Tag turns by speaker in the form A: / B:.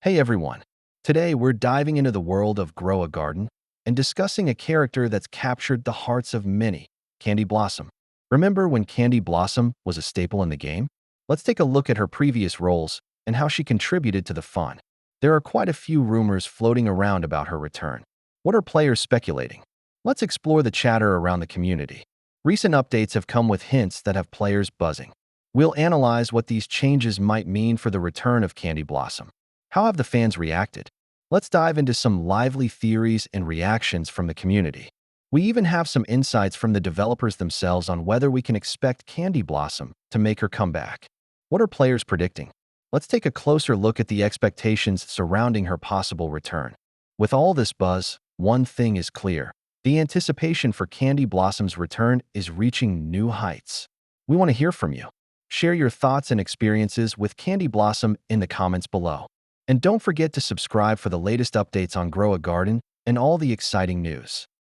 A: Hey everyone! Today we're diving into the world of Grow a Garden and discussing a character that's captured the hearts of many, Candy Blossom. Remember when Candy Blossom was a staple in the game? Let's take a look at her previous roles and how she contributed to the fun. There are quite a few rumors floating around about her return. What are players speculating? Let's explore the chatter around the community. Recent updates have come with hints that have players buzzing. We'll analyze what these changes might mean for the return of Candy Blossom. How have the fans reacted? Let's dive into some lively theories and reactions from the community. We even have some insights from the developers themselves on whether we can expect Candy Blossom to make her comeback. What are players predicting? Let's take a closer look at the expectations surrounding her possible return. With all this buzz, one thing is clear. The anticipation for Candy Blossom's return is reaching new heights. We want to hear from you. Share your thoughts and experiences with Candy Blossom in the comments below. And don't forget to subscribe for the latest updates on Grow a Garden and all the exciting news.